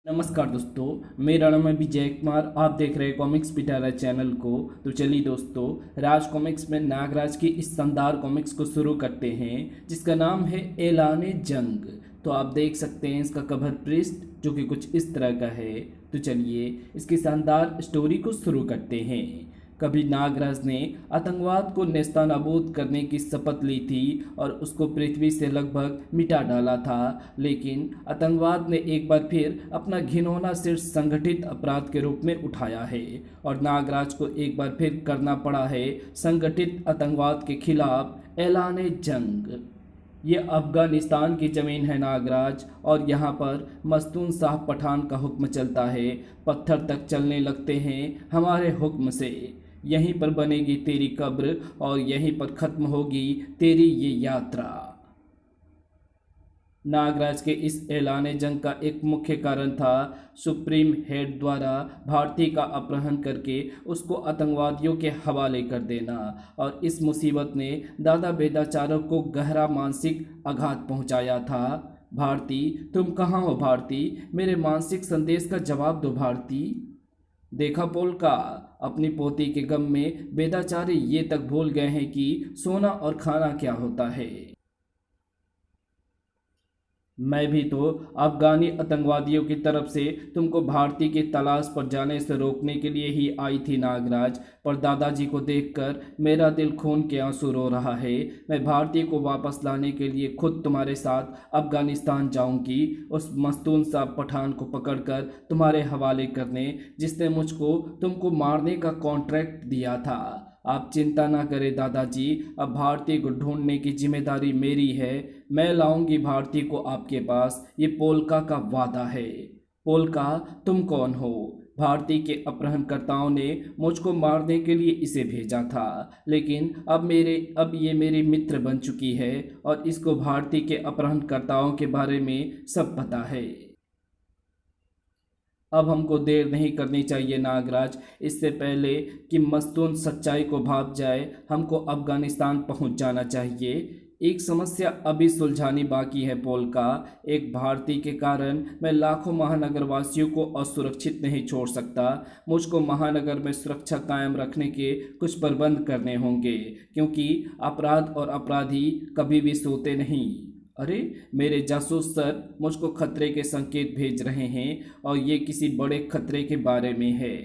नमस्कार दोस्तों, मेरा नाम है विजय कुमार। आप देख रहे हैं कॉमिक्स पिटारा चैनल को। तो चलिए दोस्तों, राज कॉमिक्स में नागराज की इस शानदार कॉमिक्स को शुरू करते हैं, जिसका नाम है ऐलाने जंग। तो आप देख सकते हैं इसका कवर पृष्ठ जो कि कुछ इस तरह का है। तो चलिए इसकी शानदार स्टोरी को शुरू करते हैं। कभी नागराज ने आतंकवाद को नेस्तनाबूद करने की शपथ ली थी और उसको पृथ्वी से लगभग मिटा डाला था, लेकिन आतंकवाद ने एक बार फिर अपना घिनौना सिर संगठित अपराध के रूप में उठाया है और नागराज को एक बार फिर करना पड़ा है संगठित आतंकवाद के खिलाफ ऐलान जंग। ये अफगानिस्तान की ज़मीन है नागराज, और यहाँ पर मस्तून शाह पठान का हुक्म चलता है। पत्थर तक चलने लगते हैं हमारे हुक्म से। यहीं पर बनेगी तेरी कब्र और यहीं पर ख़त्म होगी तेरी ये यात्रा। नागराज के इस ऐलान जंग का एक मुख्य कारण था सुप्रीम हेड द्वारा भारती का अपहरण करके उसको आतंकवादियों के हवाले कर देना, और इस मुसीबत ने दादा बेदाचारों को गहरा मानसिक आघात पहुंचाया था। भारती, तुम कहाँ हो भारती? मेरे मानसिक संदेश का जवाब दो भारती। देखा पोलका, अपनी पोती के गम में बेदाचारी ये तक भूल गए हैं कि सोना और खाना क्या होता है। मैं भी तो अफगानी आतंकवादियों की तरफ से तुमको भारती की तलाश पर जाने से रोकने के लिए ही आई थी नागराज, पर दादाजी को देखकर मेरा दिल खून के आंसू रो रहा है। मैं भारती को वापस लाने के लिए खुद तुम्हारे साथ अफगानिस्तान जाऊंगी, उस मस्तून सा पठान को पकड़कर तुम्हारे हवाले करने, जिसने मुझको तुमको मारने का कॉन्ट्रैक्ट दिया था। आप चिंता ना करें दादाजी, अब भारती को ढूंढने की जिम्मेदारी मेरी है। मैं लाऊंगी भारती को आपके पास, ये पोलका का वादा है। पोलका, तुम कौन हो? भारती के अपहरणकर्ताओं ने मुझको मारने के लिए इसे भेजा था, लेकिन अब ये मेरी मित्र बन चुकी है और इसको भारती के अपहरणकर्ताओं के बारे में सब पता है। अब हमको देर नहीं करनी चाहिए नागराज, इससे पहले कि मस्तून सच्चाई को भाप जाए हमको अफगानिस्तान पहुंच जाना चाहिए। एक समस्या अभी सुलझानी बाकी है पोलका। एक भारतीय के कारण मैं लाखों महानगर वासियों को असुरक्षित नहीं छोड़ सकता। मुझको महानगर में सुरक्षा कायम रखने के कुछ प्रबंध करने होंगे, क्योंकि अपराध और अपराधी कभी भी सोते नहीं। अरे, मेरे जासूस सर मुझको खतरे के संकेत भेज रहे हैं, और ये किसी बड़े खतरे के बारे में है।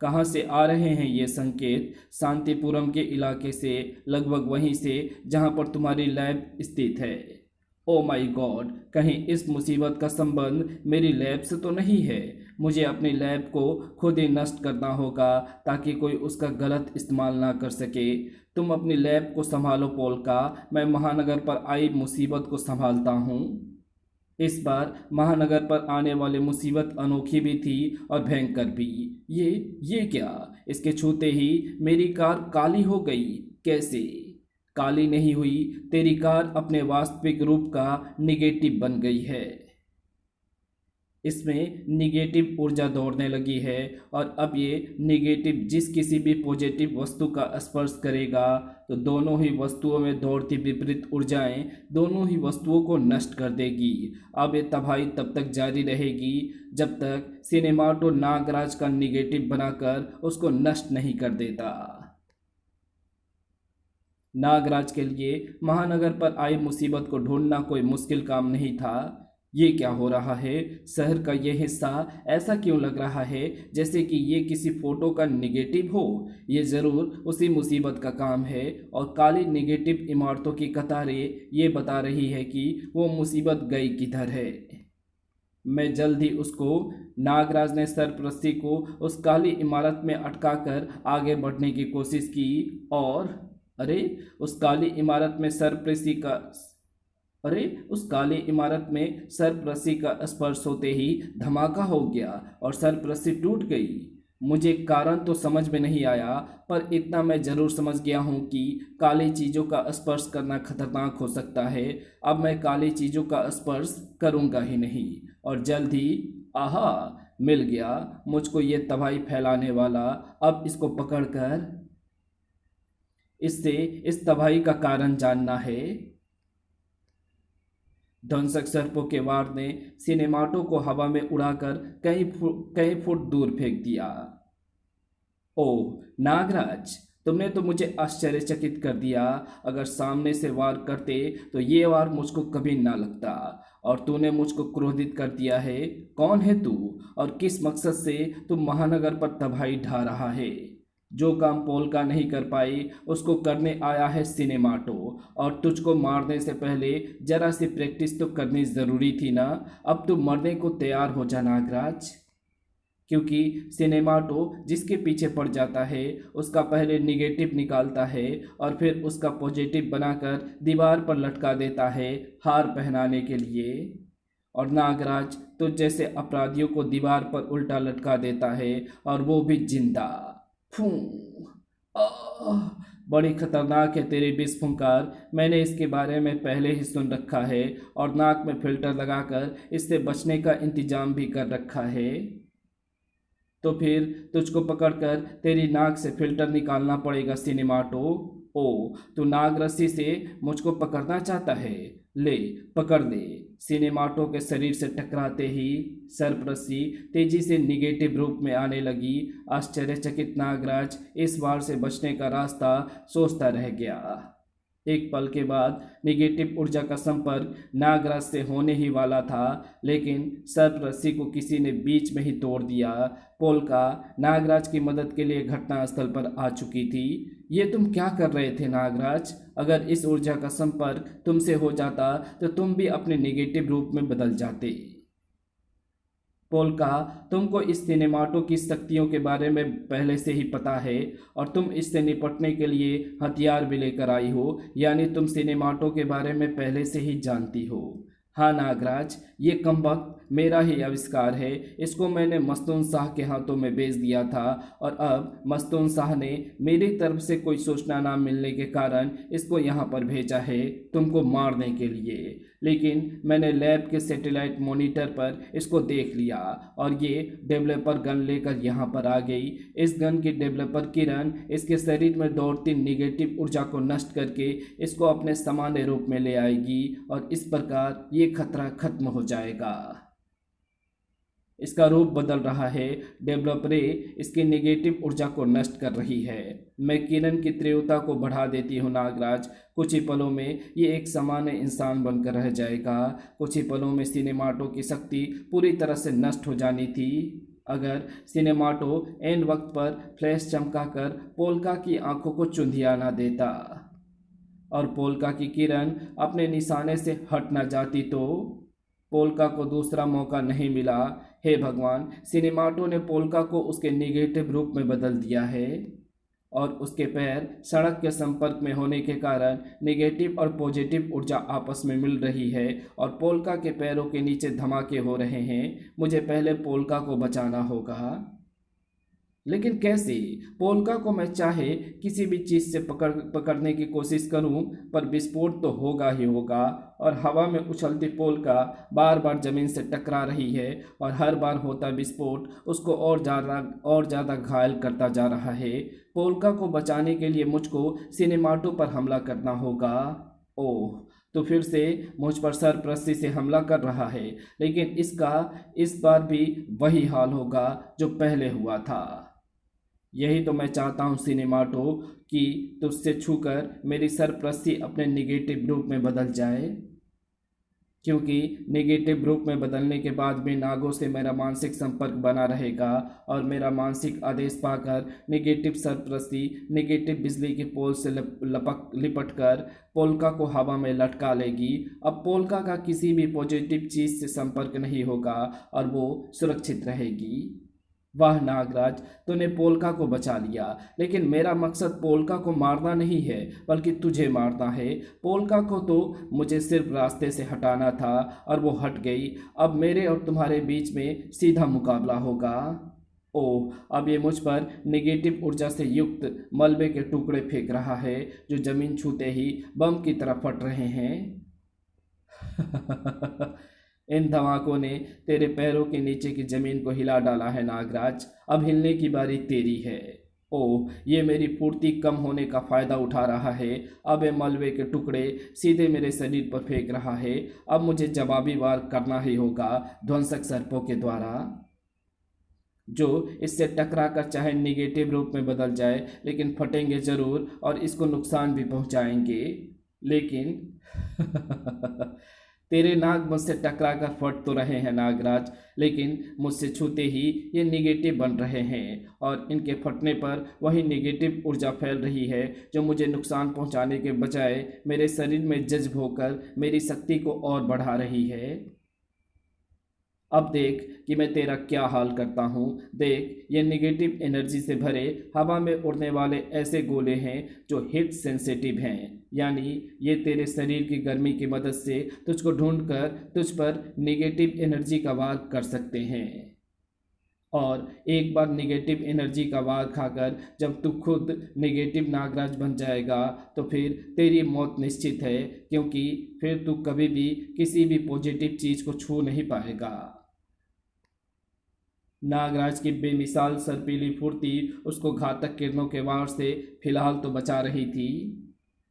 कहाँ से आ रहे हैं ये संकेत? शांतिपुरम के इलाके से, लगभग वहीं से जहाँ पर तुम्हारी लैब स्थित है। ओ माय गॉड, कहीं इस मुसीबत का संबंध मेरी लैब से तो नहीं है? मुझे अपनी लैब को खुद ही नष्ट करना होगा ताकि कोई उसका गलत इस्तेमाल ना कर सके। तुम अपनी लैब को संभालो पोलका, मैं महानगर पर आई मुसीबत को संभालता हूँ। इस बार महानगर पर आने वाली मुसीबत अनोखी भी थी और भयंकर भी। ये क्या? इसके छूते ही मेरी कार काली हो गई। कैसे? काली नहीं हुई, तेरी कार अपने वास्तविक रूप का निगेटिव बन गई है। इसमें निगेटिव ऊर्जा दौड़ने लगी है, और अब ये निगेटिव जिस किसी भी पॉजिटिव वस्तु का स्पर्श करेगा तो दोनों ही वस्तुओं में दौड़ती विपरीत ऊर्जाएं दोनों ही वस्तुओं को नष्ट कर देगी। अब ये तबाही तब तक जारी रहेगी जब तक सिनेमाटो नागराज का निगेटिव बनाकर उसको नष्ट नहीं कर देता। नागराज के लिए महानगर पर आई मुसीबत को ढूंढना कोई मुश्किल काम नहीं था। ये क्या हो रहा है? शहर का ये हिस्सा ऐसा क्यों लग रहा है जैसे कि ये किसी फोटो का निगेटिव हो? ये ज़रूर उसी मुसीबत का काम है, और काली निगेटिव इमारतों की कतारें ये बता रही है कि वो मुसीबत गई किधर है। मैं जल्द ही उसको। नागराज ने सरपरस्ती को उस काली इमारत में अटकाकर आगे बढ़ने की कोशिश की, और अरे, उस काली इमारत में सरपरस्ती का अरे, उस काली इमारत में सरपरस्ती का स्पर्श होते ही धमाका हो गया और सरपरस्ती टूट गई। मुझे कारण तो समझ में नहीं आया, पर इतना मैं जरूर समझ गया हूँ कि काली चीज़ों का स्पर्श करना खतरनाक हो सकता है। अब मैं काली चीज़ों का स्पर्श करूँगा ही नहीं, और जल्द ही आहा, मिल गया मुझको ये तबाही फैलाने वाला। अब इसको पकड़कर इससे इस तबाही का कारण जानना है। ध्वंसक सर्पों के वार ने सिनेमाटो को हवा में उड़ाकर कई फुट दूर फेंक दिया। ओह नागराज, तुमने तो मुझे आश्चर्यचकित कर दिया। अगर सामने से वार करते तो ये वार मुझको कभी ना लगता, और तूने मुझको क्रोधित कर दिया है। कौन है तू और किस मकसद से तू महानगर पर तबाही ढा रहा है? जो काम पोल्का नहीं कर पाई उसको करने आया है सिनेमाटो, और तुझको मारने से पहले जरा सी प्रैक्टिस तो करनी ज़रूरी थी ना। अब तू मरने को तैयार हो जा नागराज, क्योंकि सिनेमाटो जिसके पीछे पड़ जाता है उसका पहले निगेटिव निकालता है और फिर उसका पॉजिटिव बनाकर दीवार पर लटका देता है हार पहनाने के लिए। और नागराज तो जैसे अपराधियों को दीवार पर उल्टा लटका देता है, और वो भी जिंदा। फूं। आह, बड़ी खतरनाक है तेरी विस्फुंकार। मैंने इसके बारे में पहले ही सुन रखा है और नाक में फिल्टर लगाकर इससे बचने का इंतजाम भी कर रखा है। तो फिर तुझको पकड़कर तेरी नाक से फिल्टर निकालना पड़ेगा सिनेमाटो। ओ, तू नाग रस्सी से मुझको पकड़ना चाहता है? ले पकड़ ले। सिनेमाटो के शरीर से टकराते ही सर्प रस्सी तेजी से निगेटिव रूप में आने लगी। आश्चर्यचकित नागराज इस वार से बचने का रास्ता सोचता रह गया। एक पल के बाद निगेटिव ऊर्जा का संपर्क नागराज से होने ही वाला था, लेकिन सर्प रस्सी को किसी ने बीच में ही तोड़ दिया। पोल्का नागराज की मदद के लिए घटनास्थल पर आ चुकी थी। ये तुम क्या कर रहे थे नागराज? अगर इस ऊर्जा का संपर्क तुमसे हो जाता तो तुम भी अपने निगेटिव रूप में बदल जाते। पोल्का, तुमको इस सिनेमाटो की शक्तियों के बारे में पहले से ही पता है और तुम इससे निपटने के लिए हथियार भी लेकर आई हो, यानी तुम सिनेमाटो के बारे में पहले से ही जानती हो। हाँ नागराज, ये कमबख्त मेरा ही आविष्कार है। इसको मैंने मस्तून शाह के हाथों में बेच दिया था, और अब मस्तून शाह ने मेरी तरफ से कोई सूचना ना मिलने के कारण इसको यहाँ पर भेजा है तुमको मारने के लिए। लेकिन मैंने लैब के सैटेलाइट मॉनिटर पर इसको देख लिया और ये डेवलपर गन लेकर यहाँ पर आ गई। इस गन की डेवलपर किरण इसके शरीर में दौड़ती निगेटिव ऊर्जा को नष्ट करके इसको अपने सामान्य रूप में ले आएगी, और इस प्रकार ये खतरा खत्म हो जाएगा। इसका रूप बदल रहा है। डेवलपरें इसकी नेगेटिव ऊर्जा को नष्ट कर रही है। मैं किरण की तीव्रता को बढ़ा देती हूँ नागराज। कुछ ही पलों में ये एक सामान्य इंसान बनकर रह जाएगा। कुछ ही पलों में सिनेमाटो की शक्ति पूरी तरह से नष्ट हो जानी थी। अगर सिनेमाटो एन वक्त पर फ्लैश चमकाकर पोल्का की आंखों को चुंधिया ना देता और पोल्का की किरण अपने निशाने से हट ना जाती तो। पोल्का को दूसरा मौका नहीं मिला। हे भगवान, सिनेमाटो ने पोल्का को उसके निगेटिव रूप में बदल दिया है, और उसके पैर सड़क के संपर्क में होने के कारण निगेटिव और पॉजिटिव ऊर्जा आपस में मिल रही है और पोल्का के पैरों के नीचे धमाके हो रहे हैं। मुझे पहले पोल्का को बचाना होगा, लेकिन कैसे? पोल्का को मैं चाहे किसी भी चीज़ से पकड़ने की कोशिश करूं, पर विस्फोट तो होगा ही होगा। और हवा में उछलती पोल्का बार बार ज़मीन से टकरा रही है, और हर बार होता विस्फोट उसको और ज़्यादा घायल करता जा रहा है। पोल्का को बचाने के लिए मुझको सिनेमाटो पर हमला करना होगा। ओह, तो फिर से मुझ पर सर्प रस्सी से हमला कर रहा है, लेकिन इस बार भी वही हाल होगा जो पहले हुआ था। यही तो मैं चाहता हूँ सिनेमाटो, कि तुझसे छूकर मेरी सर्प रस्सी अपने निगेटिव रूप में बदल जाए, क्योंकि नेगेटिव रूप में बदलने के बाद भी नागों से मेरा मानसिक संपर्क बना रहेगा, और मेरा मानसिक आदेश पाकर नेगेटिव सर्प रस्सी नेगेटिव बिजली के पोल से लिपट कर पोल्का को हवा में लटका लेगी। अब पोल्का का किसी भी पॉजिटिव चीज़ से संपर्क नहीं होगा और वो सुरक्षित रहेगी। वाह नागराज, तूने पोल्का को बचा लिया, लेकिन मेरा मकसद पोल्का को मारना नहीं है, बल्कि तुझे मारना है। पोल्का को तो मुझे सिर्फ रास्ते से हटाना था और वो हट गई। अब मेरे और तुम्हारे बीच में सीधा मुकाबला होगा। ओह, अब ये मुझ पर नेगेटिव ऊर्जा से युक्त मलबे के टुकड़े फेंक रहा है, जो जमीन छूते ही बम की तरह फट रहे हैं। इन धमाकों ने तेरे पैरों के नीचे की जमीन को हिला डाला है नागराज। अब हिलने की बारी तेरी है। ओह, ये मेरी फुर्ती कम होने का फ़ायदा उठा रहा है। अब ये मलबे के टुकड़े सीधे मेरे शरीर पर फेंक रहा है। अब मुझे जवाबी वार करना ही होगा ध्वंसक सर्पों के द्वारा, जो इससे टकरा कर चाहे निगेटिव रूप में बदल जाए, लेकिन फटेंगे ज़रूर और इसको नुकसान भी पहुंचाएंगे। लेकिन तेरे नाग मुझसे टकरा कर फट तो रहे हैं नागराज, लेकिन मुझसे छूते ही ये निगेटिव बन रहे हैं और इनके फटने पर वही निगेटिव ऊर्जा फैल रही है जो मुझे नुकसान पहुंचाने के बजाय मेरे शरीर में जज्ब होकर मेरी शक्ति को और बढ़ा रही है। अब देख कि मैं तेरा क्या हाल करता हूँ। देख, ये निगेटिव एनर्जी से भरे हवा में उड़ने वाले ऐसे गोले हैं जो हीट सेंसिटिव हैं, यानी ये तेरे शरीर की गर्मी की मदद से तुझको ढूंढकर तुझ पर निगेटिव एनर्जी का वार कर सकते हैं। और एक बार निगेटिव एनर्जी का वार खाकर जब तू खुद निगेटिव नागराज बन जाएगा तो फिर तेरी मौत निश्चित है, क्योंकि फिर तू कभी भी किसी भी पॉजिटिव चीज़ को छू नहीं पाएगा। नागराज की बेमिसाल सर्पीली फुर्ती उसको घातक किरणों के वार से फिलहाल तो बचा रही थी,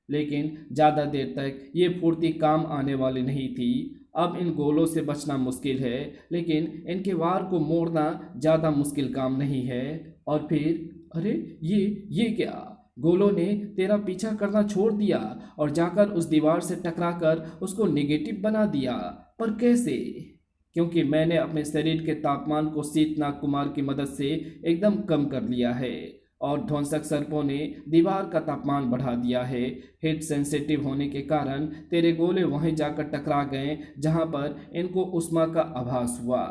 लेकिन ज़्यादा देर तक ये फुर्ती काम आने वाली नहीं थी। अब इन गोलों से बचना मुश्किल है, लेकिन इनके वार को मोड़ना ज़्यादा मुश्किल काम नहीं है। और फिर अरे, ये क्या? गोलों ने तेरा पीछा करना छोड़ दिया और जाकर उस दीवार से टकराकर उसको नेगेटिव बना दिया। पर कैसे? क्योंकि मैंने अपने शरीर के तापमान को शीतनाग कुमार की मदद से एकदम कम कर लिया है और ध्वंसक सर्पों ने दीवार का तापमान बढ़ा दिया है। हीट सेंसिटिव होने के कारण तेरे गोले वहीं जाकर टकरा गए जहां पर इनको उष्मा का आभास हुआ।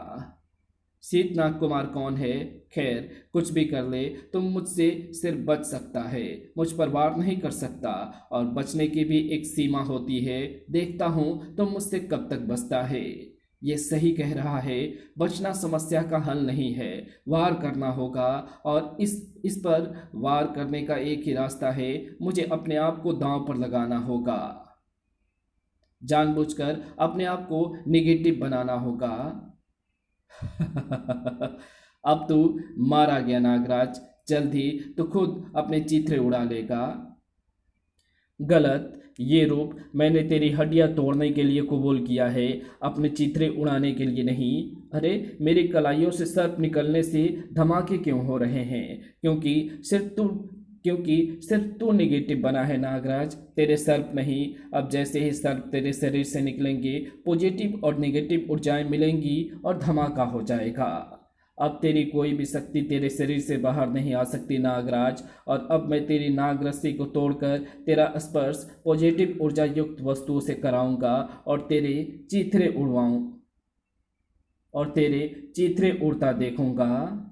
शीतनाग कुमार कौन है? खैर, कुछ भी कर ले, तुम मुझसे सिर्फ बच सकता है, मुझ पर वार नहीं कर सकता। और बचने की भी एक सीमा होती है। देखता हूँ तुम मुझसे कब तक बचता है। ये सही कह रहा है, बचना समस्या का हल नहीं है, वार करना होगा। और इस पर वार करने का एक ही रास्ता है, मुझे अपने आप को दांव पर लगाना होगा, जानबूझकर अपने आप को निगेटिव बनाना होगा। अब तू मारा गया नागराज, जल्द ही तू खुद अपने चीथड़े उड़ा लेगा। गलत, ये रूप मैंने तेरी हड्डियां तोड़ने के लिए कबूल किया है, अपने चित्रे उड़ाने के लिए नहीं। अरे, मेरी कलाइयों से सर्प निकलने से धमाके क्यों हो रहे हैं? क्योंकि सिर्फ तू निगेटिव बना है नागराज, तेरे सर्प नहीं। अब जैसे ही सर्प तेरे शरीर से निकलेंगे, पॉजिटिव और निगेटिव ऊर्जाएं मिलेंगी और धमाका हो जाएगा। अब तेरी कोई भी शक्ति तेरे शरीर से बाहर नहीं आ सकती नागराज। और अब मैं तेरी नाग रस्सी को तोड़कर तेरा स्पर्श पॉजिटिव ऊर्जा युक्त वस्तुओं से कराऊंगा और तेरे चीथड़े उड़ता देखूंगा।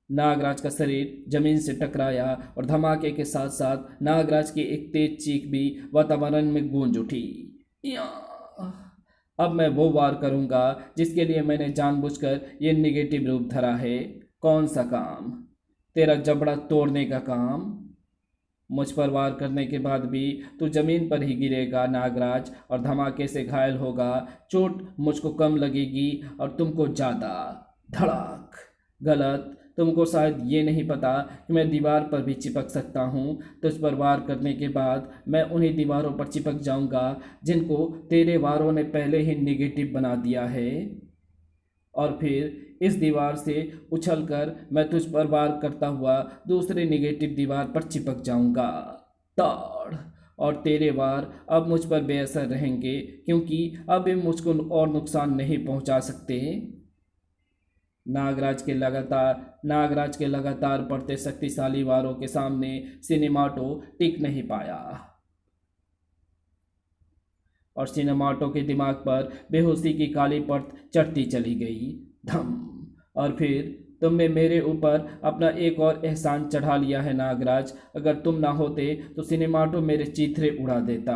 नागराज का शरीर जमीन से टकराया और धमाके के साथ साथ नागराज की एक तेज चीख भी वातावरण में गूंज उठी। या! अब मैं वो वार करूंगा जिसके लिए मैंने जानबूझकर ये निगेटिव रूप धरा है। कौन सा काम? तेरा जबड़ा तोड़ने का काम। मुझ पर वार करने के बाद भी तू जमीन पर ही गिरेगा नागराज और धमाके से घायल होगा। चोट मुझको कम लगेगी और तुमको ज़्यादा। धड़ाक। गलत, तुमको शायद ये नहीं पता कि मैं दीवार पर भी चिपक सकता हूँ। तुझ पर वार करने के बाद मैं उन्हीं दीवारों पर चिपक जाऊँगा जिनको तेरे वारों ने पहले ही निगेटिव बना दिया है, और फिर इस दीवार से उछलकर मैं तुझ पर वार करता हुआ दूसरे निगेटिव दीवार पर चिपक जाऊँगा। ताड़! और तेरे वार अब मुझ पर बेअसर रहेंगे, क्योंकि अब ये मुझको और नुकसान नहीं पहुँचा सकते। नागराज के लगातार बढ़ते शक्तिशाली वारों के सामने सिनेमाटो टिक नहीं पाया और सिनेमाटो के दिमाग पर बेहोशी की काली परत चढ़ती चली गई। धम! और फिर तुमने मेरे ऊपर अपना एक और एहसान चढ़ा लिया है नागराज। अगर तुम ना होते तो सिनेमाटो मेरे चीथड़े उड़ा देता।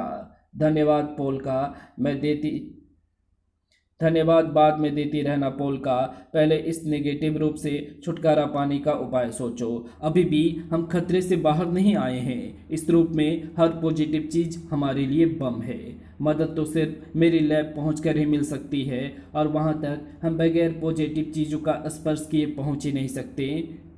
धन्यवाद पोलका, धन्यवाद बाद में देती रहना पोल्का, पहले इस नेगेटिव रूप से छुटकारा पाने का उपाय सोचो। अभी भी हम खतरे से बाहर नहीं आए हैं। इस रूप में हर पॉजिटिव चीज़ हमारे लिए बम है। मदद तो सिर्फ मेरी लैब पहुंचकर ही मिल सकती है, और वहां तक हम बगैर पॉजिटिव चीज़ों का स्पर्श किए पहुंच ही नहीं सकते।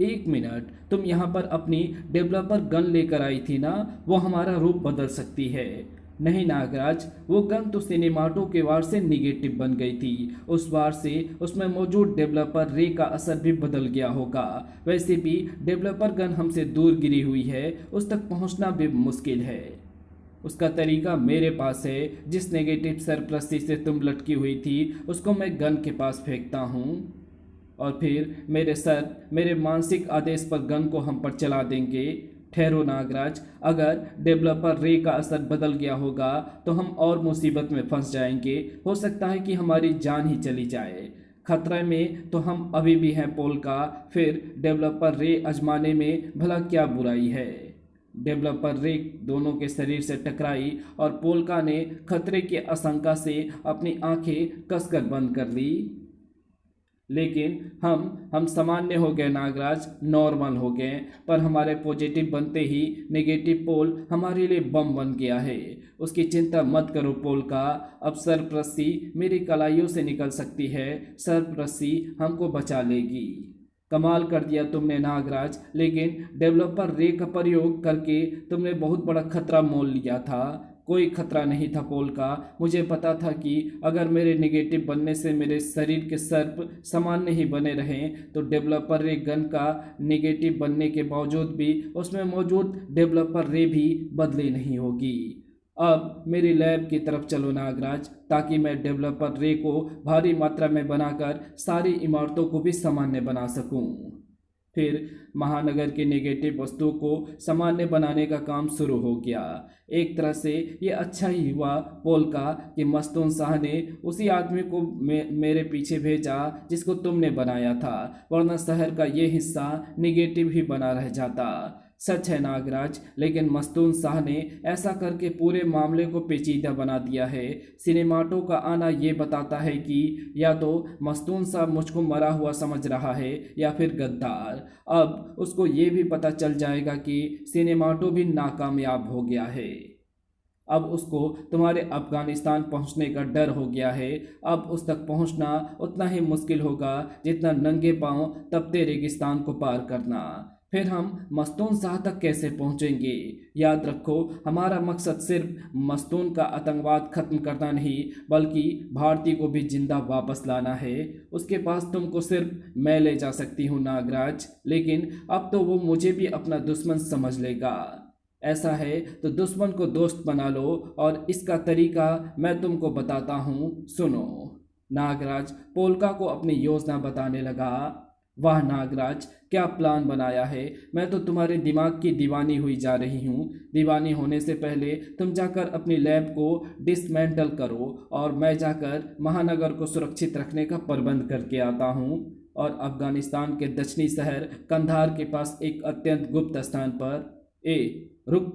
एक मिनट, तुम यहाँ पर अपनी डेवलपर गन लेकर आई थी ना? वो हमारा रूप बदल सकती है। नहीं नागराज, वो गन तो सिनेमाटो के वार से निगेटिव बन गई थी। उस वार से उसमें मौजूद डेवलपर रे का असर भी बदल गया होगा। वैसे भी डेवलपर गन हमसे दूर गिरी हुई है, उस तक पहुंचना भी मुश्किल है। उसका तरीका मेरे पास है। जिस नेगेटिव सरप्रस्ती से तुम लटकी हुई थी उसको मैं गन के पास फेंकता हूँ, और फिर मेरे मानसिक आदेश पर गन को हम पर चला देंगे। ठहरो नागराज, अगर डेवलपर रे का असर बदल गया होगा तो हम और मुसीबत में फंस जाएंगे। हो सकता है कि हमारी जान ही चली जाए। खतरे में तो हम अभी भी हैं पोल्का। फिर डेवलपर रे आजमाने में भला क्या बुराई है? डेवलपर रे दोनों के शरीर से टकराई और पोल्का ने खतरे की आशंका से अपनी आंखें कसकर बंद कर ली। लेकिन हम सामान्य हो गए नागराज, नॉर्मल हो गए, पर हमारे पॉजिटिव बनते ही नेगेटिव पोल हमारे लिए बम बन गया है। उसकी चिंता मत करो पोल्का, अब सरप्रस्ती मेरी कलाइयों से निकल सकती है। सरप्रस्ती हमको बचा लेगी। कमाल कर दिया तुमने नागराज, लेकिन डेवलपर रे का प्रयोग करके तुमने बहुत बड़ा खतरा मोल लिया था। कोई खतरा नहीं था पोल्का। मुझे पता था कि अगर मेरे नेगेटिव बनने से मेरे शरीर के सर्प सामान्य ही बने रहें तो डेवलपर रे गन का नेगेटिव बनने के बावजूद भी उसमें मौजूद डेवलपर रे भी बदली नहीं होगी। अब मेरी लैब की तरफ चलो नागराज, ताकि मैं डेवलपर रे को भारी मात्रा में बनाकर सारी इमारतों को भी सामान्य बना सकूं। फिर महानगर की नेगेटिव वस्तुओं को सामान्य बनाने का काम शुरू हो गया। एक तरह से ये अच्छा ही हुआ पोल्का कि मस्तून शाह ने उसी आदमी को मेरे पीछे भेजा जिसको तुमने बनाया था, वरना शहर का ये हिस्सा नेगेटिव ही बना रह जाता। सच है नागराज, लेकिन मस्तून शाह ने ऐसा करके पूरे मामले को पेचीदा बना दिया है। सिनेमाटो का आना ये बताता है कि या तो मस्तून शाह मुझको मरा हुआ समझ रहा है या फिर गद्दार। अब उसको ये भी पता चल जाएगा कि सिनेमाटो भी नाकामयाब हो गया है। अब उसको तुम्हारे अफगानिस्तान पहुंचने का डर हो गया है। अब उस तक पहुंचना उतना ही मुश्किल होगा जितना नंगे पांव तपते रेगिस्तान को पार करना। फिर हम मस्तून शाह तक कैसे पहुंचेंगे? याद रखो, हमारा मकसद सिर्फ मस्तून का आतंकवाद खत्म करना नहीं, बल्कि भारती को भी जिंदा वापस लाना है। उसके पास तुमको सिर्फ मैं ले जा सकती हूँ नागराज, लेकिन अब तो वो मुझे भी अपना दुश्मन समझ लेगा। ऐसा है तो दुश्मन को दोस्त बना लो, और इसका तरीका मैं तुमको बताता हूँ, सुनो। नागराज पोल्का को अपनी योजना बताने लगा। वाह नागराज, क्या प्लान बनाया है। मैं तो तुम्हारे दिमाग की दीवानी हुई जा रही हूँ। दीवानी होने से पहले तुम जाकर अपनी लैब को डिसमेंटल करो, और मैं जाकर महानगर को सुरक्षित रखने का प्रबंध करके आता हूँ। और अफगानिस्तान के दक्षिणी शहर कंधार के पास एक अत्यंत गुप्त स्थान पर। रुक,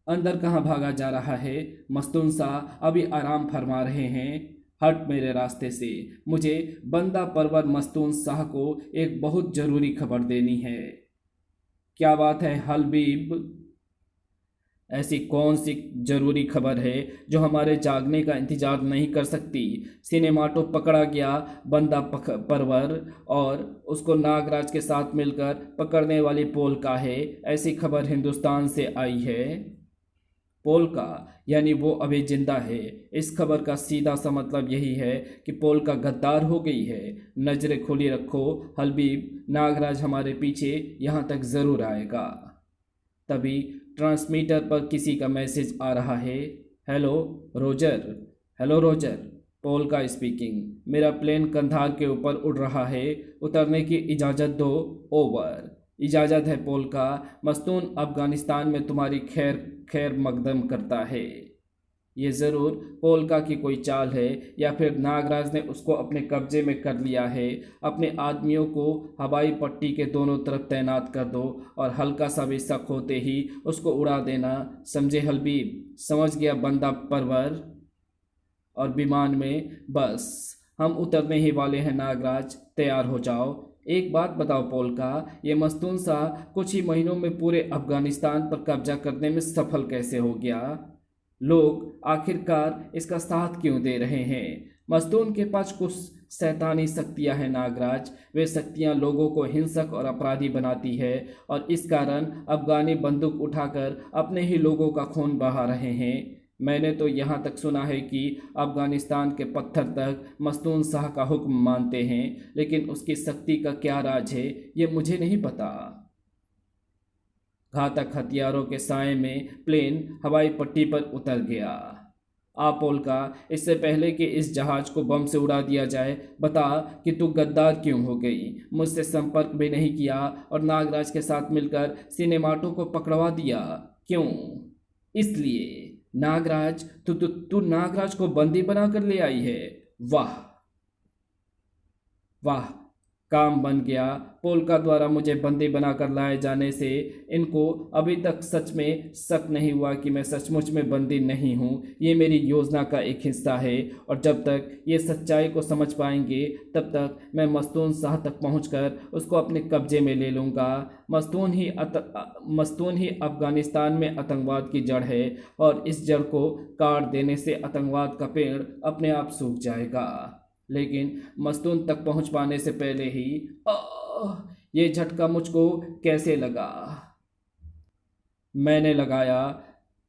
अंदर कहाँ भागा जा रहा है? मस्तून शाह अभी आराम फरमा रहे हैं। हट मेरे रास्ते से। मुझे बंदा परवर मस्तून शाह को एक बहुत ज़रूरी खबर देनी है। क्या बात है हलबीब? ऐसी कौन सी ज़रूरी खबर है जो हमारे जागने का इंतज़ार नहीं कर सकती? सिनेमाटो पकड़ा गया बंदा परवर, और उसको नागराज के साथ मिलकर पकड़ने वाली पोल्का है। ऐसी खबर हिंदुस्तान से आई है। पोल्का यानी वो अभी जिंदा है। इस खबर का सीधा सा मतलब यही है कि पोल्का गद्दार हो गई है। नजरें खुली रखो हलबीब, नागराज हमारे पीछे यहाँ तक ज़रूर आएगा। तभी ट्रांसमीटर पर किसी का मैसेज आ रहा है। Hello Roger. Hello Roger, polka speaking. मेरा प्लेन कंधार के ऊपर उड़ रहा है, उतरने की इजाज़त दो। ओवर। इजाज़त है पोल्का। मस्तून अफगानिस्तान में तुम्हारी खैर मकदम करता है। ये ज़रूर पोल्का की कोई चाल है, या फिर नागराज ने उसको अपने कब्जे में कर लिया है। अपने आदमियों को हवाई पट्टी के दोनों तरफ तैनात कर दो, और हल्का सा भी शक होते ही उसको उड़ा देना। समझे हलबीब? समझ गया बंदा परवर? और विमान में बस हम उतरने ही वाले हैं नागराज, तैयार हो जाओ। एक बात बताओ पोल्का, ये मस्तून शाह कुछ ही महीनों में पूरे अफगानिस्तान पर कब्जा करने में सफल कैसे हो गया? लोग आखिरकार इसका साथ क्यों दे रहे हैं? मस्तून के पास कुछ शैतानी शक्तियां हैं नागराज। वे शक्तियां लोगों को हिंसक और अपराधी बनाती है और इस कारण अफगानी बंदूक उठाकर अपने ही लोगों का खून बहा रहे हैं। मैंने तो यहाँ तक सुना है कि अफगानिस्तान के पत्थर तक मस्तून शाह का हुक्म मानते हैं, लेकिन उसकी शक्ति का क्या राज है ये मुझे नहीं पता। घातक हथियारों के साए में प्लेन हवाई पट्टी पर उतर गया। पोल्का, इससे पहले कि इस जहाज को बम से उड़ा दिया जाए, बता कि तू गद्दार क्यों हो गई? मुझसे संपर्क भी नहीं किया और नागराज के साथ मिलकर सिनेमाटो को पकड़वा दिया। क्यों? इसलिए नागराज, तू नागराज को बंदी बनाकर ले आई है। वाह वाह, काम बन गया। पोल्का द्वारा मुझे बंदी बनाकर लाए जाने से इनको अभी तक सच में शक नहीं हुआ कि मैं सचमुच में बंदी नहीं हूँ। ये मेरी योजना का एक हिस्सा है और जब तक ये सच्चाई को समझ पाएंगे तब तक मैं मस्तून शाह तक पहुँचकर उसको अपने कब्जे में ले लूँगा। मस्तून ही अफगानिस्तान में आतंकवाद की जड़ है और इस जड़ को काट देने से आतंकवाद का पेड़ अपने आप सूख जाएगा। लेकिन मस्तून तक पहुंच पाने से पहले ही ये झटका मुझको कैसे लगा? मैंने लगाया।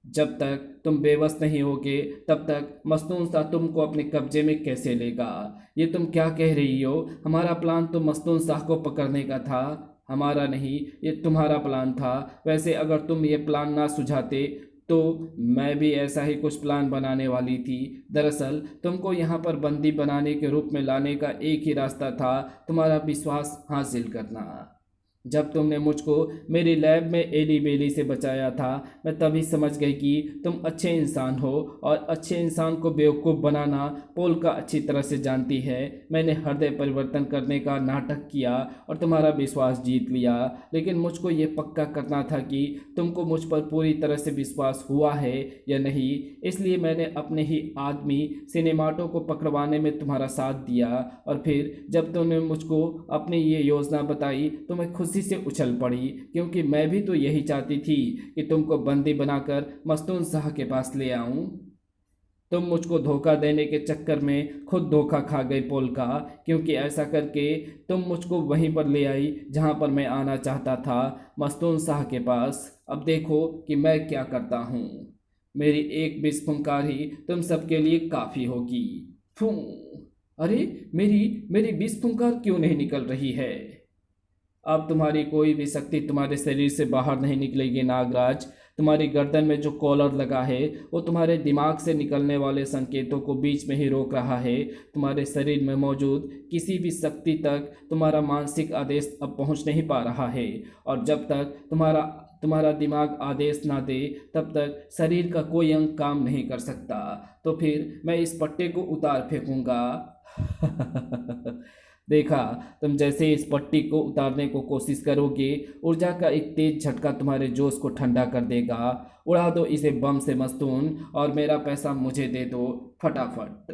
जब तक तुम बेबस नहीं होगे तब तक मस्तून शाह तुमको अपने कब्जे में कैसे लेगा? ये तुम क्या कह रही हो? हमारा प्लान तो मस्तून शाह को पकड़ने का था। हमारा नहीं, ये तुम्हारा प्लान था। वैसे अगर तुम ये प्लान ना सुझाते तो मैं भी ऐसा ही कुछ प्लान बनाने वाली थी। दरअसल तुमको यहाँ पर बंदी बनाने के रूप में लाने का एक ही रास्ता था, तुम्हारा विश्वास हासिल करना। जब तुमने मुझको मेरी लैब में एली बेली से बचाया था, मैं तभी समझ गई कि तुम अच्छे इंसान हो और अच्छे इंसान को बेवकूफ़ बनाना पोल्का अच्छी तरह से जानती है। मैंने हृदय परिवर्तन करने का नाटक किया और तुम्हारा विश्वास जीत लिया, लेकिन मुझको ये पक्का करना था कि तुमको मुझ पर पूरी तरह से विश्वास हुआ है या नहीं। इसलिए मैंने अपने ही आदमी सिनेमाटो को पकड़वाने में तुम्हारा साथ दिया और फिर जब तुमने मुझको अपनी ये योजना बताई तो मैं खुशी से उछल पड़ी, क्योंकि मैं भी तो यही चाहती थी कि तुमको बंदी बनाकर मस्तून शाह के पास ले आऊं। तुम मुझको धोखा देने के चक्कर में खुद धोखा खा गई पोल्का, क्योंकि ऐसा करके तुम मुझको वहीं पर ले आई जहां पर मैं आना चाहता था, मस्तून शाह के पास। अब देखो कि मैं क्या करता हूँ। मेरी एक विस्फुंकार ही तुम सबके लिए काफ़ी होगी। फूं। अरे, मेरी विस्फुंकार क्यों नहीं निकल रही है? अब तुम्हारी कोई भी शक्ति तुम्हारे शरीर से बाहर नहीं निकलेगी नागराज। तुम्हारी गर्दन में जो कॉलर लगा है वो तुम्हारे दिमाग से निकलने वाले संकेतों को बीच में ही रोक रहा है। तुम्हारे शरीर में मौजूद किसी भी शक्ति तक तुम्हारा मानसिक आदेश अब पहुंच नहीं पा रहा है और जब तक तुम्हारा दिमाग आदेश ना दे तब तक शरीर का कोई अंग काम नहीं कर सकता। तो फिर मैं इस पट्टे को उतार फेंकूंगा। देखा, तुम जैसे इस पट्टी को उतारने को कोशिश करोगे, ऊर्जा का एक तेज झटका तुम्हारे जोश को ठंडा कर देगा। उड़ा दो इसे बम से मस्तून और मेरा पैसा मुझे दे दो फटाफट।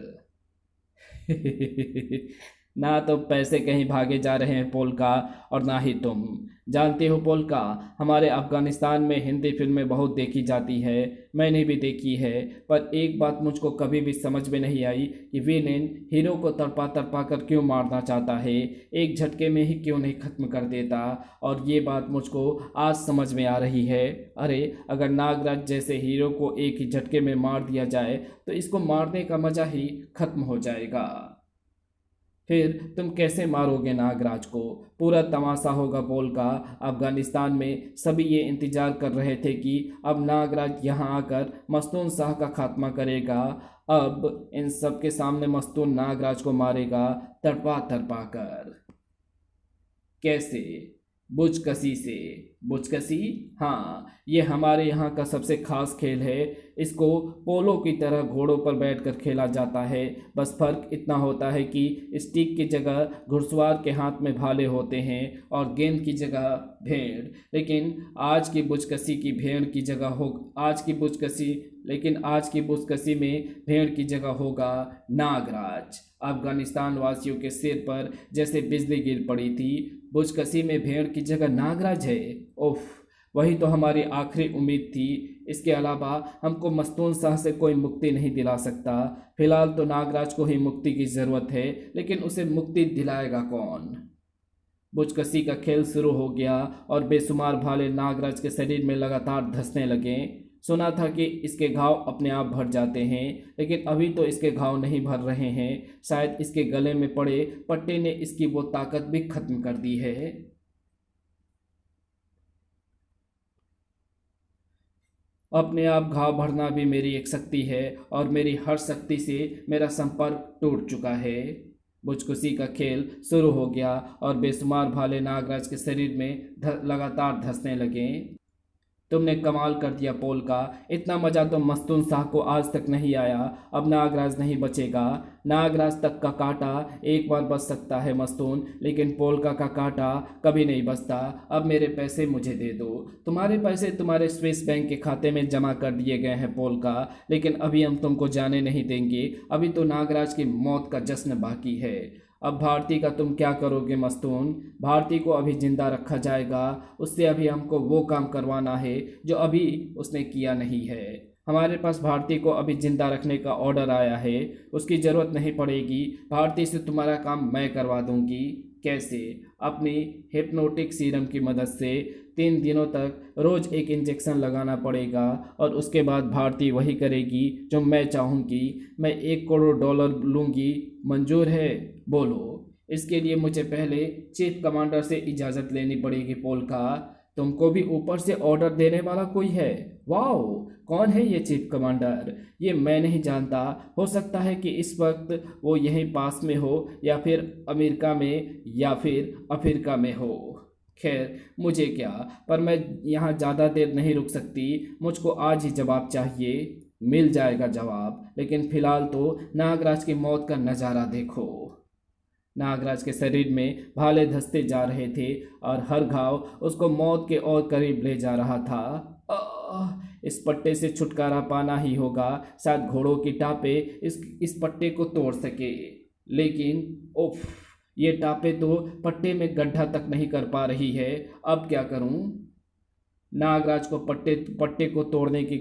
ना तो पैसे कहीं भागे जा रहे हैं पोल्का और ना ही तुम। जानते हो पोल्का, हमारे अफगानिस्तान में हिंदी फिल्में बहुत देखी जाती है, मैंने भी देखी है, पर एक बात मुझको कभी भी समझ में नहीं आई कि विलेन हीरो को तड़पा तड़पा कर क्यों मारना चाहता है, एक झटके में ही क्यों नहीं खत्म कर देता। और ये बात मुझको आज समझ में आ रही है। अरे, अगर नागराज जैसे हीरो को एक ही झटके में मार दिया जाए तो इसको मारने का मजा ही खत्म हो जाएगा। फिर तुम कैसे मारोगे नागराज को? पूरा तमाशा होगा पोल्का। अफगानिस्तान में सभी ये इंतजार कर रहे थे कि अब नागराज यहाँ आकर मस्तून शाह का खात्मा करेगा। अब इन सब के सामने मस्तून नागराज को मारेगा तड़पा तड़पा कर। कैसे? बुझकसी से, बुचकसी? हाँ, ये हमारे यहाँ का सबसे खास खेल है। इसको पोलो की तरह घोड़ों पर बैठकर खेला जाता है। बस फर्क इतना होता है कि स्टिक की जगह घुड़सवार के हाथ में भाले होते हैं और गेंद की जगह भेड़। लेकिन आज की बुचकसी की भेड़ की जगह हो आज की बुचकसी लेकिन आज की बुचकसी में भेड़ की जगह होगा नागराज। अफगानिस्तान वासियों के सिर पर जैसे बिजली गिर पड़ी थी। बुचकसी में भेड़ की जगह नागराज है। उफ, वही तो हमारी आखिरी उम्मीद थी। इसके अलावा हमको मस्तून शाह से कोई मुक्ति नहीं दिला सकता। फिलहाल तो नागराज को ही मुक्ति की ज़रूरत है, लेकिन उसे मुक्ति दिलाएगा कौन? बुचकसी का खेल शुरू हो गया और बेशुमार भाले नागराज के शरीर में लगातार धंसने लगे। सुना था कि इसके घाव अपने आप भर जाते हैं, लेकिन अभी तो इसके घाव नहीं भर रहे हैं। शायद इसके गले में पड़े पट्टे ने इसकी वो ताकत भी खत्म कर दी है। अपने आप घाव भरना भी मेरी एक शक्ति है और मेरी हर शक्ति से मेरा संपर्क टूट चुका है। बुचकुसी का खेल शुरू हो गया और बेशुमार भाले नागराज के शरीर में लगातार धंसने लगे। तुमने कमाल कर दिया पोल का। इतना मज़ा तो मस्तून शाह को आज तक नहीं आया। अब नागराज नहीं बचेगा। नागराज तक का कांटा एक बार बच सकता है मस्तून, लेकिन पोलका का कांटा कभी नहीं बचता। अब मेरे पैसे मुझे दे दो। तुम्हारे पैसे तुम्हारे स्विस बैंक के खाते में जमा कर दिए गए हैं पोलका, लेकिन अभी हम तुमको जाने नहीं देंगे। अभी तो नागराज की मौत का जश्न बाकी है। अब भारती का तुम क्या करोगे मस्तून? भारती को अभी जिंदा रखा जाएगा। उससे अभी हमको वो काम करवाना है जो अभी उसने किया नहीं है। हमारे पास भारती को अभी जिंदा रखने का ऑर्डर आया है। उसकी ज़रूरत नहीं पड़ेगी। भारती से तुम्हारा काम मैं करवा दूंगी। कैसे? अपनी हिप्नोटिक सीरम की मदद से 3 दिनों तक रोज़ एक इंजेक्शन लगाना पड़ेगा और उसके बाद भारती वही करेगी जो मैं चाहूँगी। मैं $1 करोड़ लूँगी। मंजूर है? बोलो। इसके लिए मुझे पहले चीफ कमांडर से इजाज़त लेनी पड़ेगी पोलका। तुमको भी ऊपर से ऑर्डर देने वाला कोई है? वाओ, कौन है ये चीफ कमांडर? ये मैं नहीं जानता। हो सकता है कि इस वक्त वो यहीं पास में हो, या फिर अमेरिका में, या फिर अफ्रीका में हो। खैर, मुझे क्या, पर मैं यहाँ ज़्यादा देर नहीं रुक सकती। मुझको आज ही जवाब चाहिए। मिल जाएगा जवाब, लेकिन फ़िलहाल तो नागराज की मौत का नज़ारा देखो। नागराज के शरीर में भाले धंसते जा रहे थे और हर घाव उसको मौत के और करीब ले जा रहा था। इस पट्टे से छुटकारा पाना ही होगा। शायद घोड़ों की टापे इस पट्टे को तोड़ सके, लेकिन उफ, ये टापे तो पट्टे में गड्ढा तक नहीं कर पा रही है। अब क्या करूं? नागराज पट्टे को तोड़ने की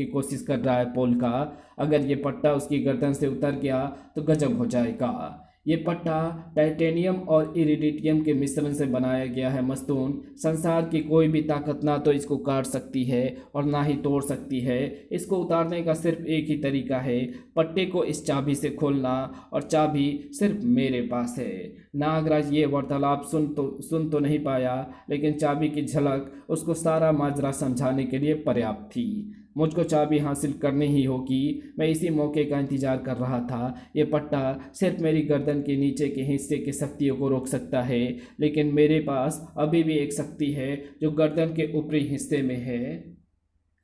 कोशिश कर रहा है पोलका। अगर ये पट्टा उसकी गर्दन से उतर गया तो गजब हो जाएगा। ये पट्टा टाइटेनियम और इरिडियम के मिश्रण से बनाया गया है मस्तून। संसार की कोई भी ताकत ना तो इसको काट सकती है और ना ही तोड़ सकती है। इसको उतारने का सिर्फ एक ही तरीका है, पट्टे को इस चाबी से खोलना, और चाबी सिर्फ मेरे पास है। नागराज ये वार्तालाप सुन तो नहीं पाया, लेकिन चाबी की झलक उसको सारा माजरा समझाने के लिए पर्याप्त थी। मुझको चाबी हासिल करनी ही होगी। मैं इसी मौके का इंतजार कर रहा था। ये पट्टा सिर्फ मेरी गर्दन के नीचे के हिस्से की शक्तियों को रोक सकता है, लेकिन मेरे पास अभी भी एक शक्ति है जो गर्दन के ऊपरी हिस्से में है।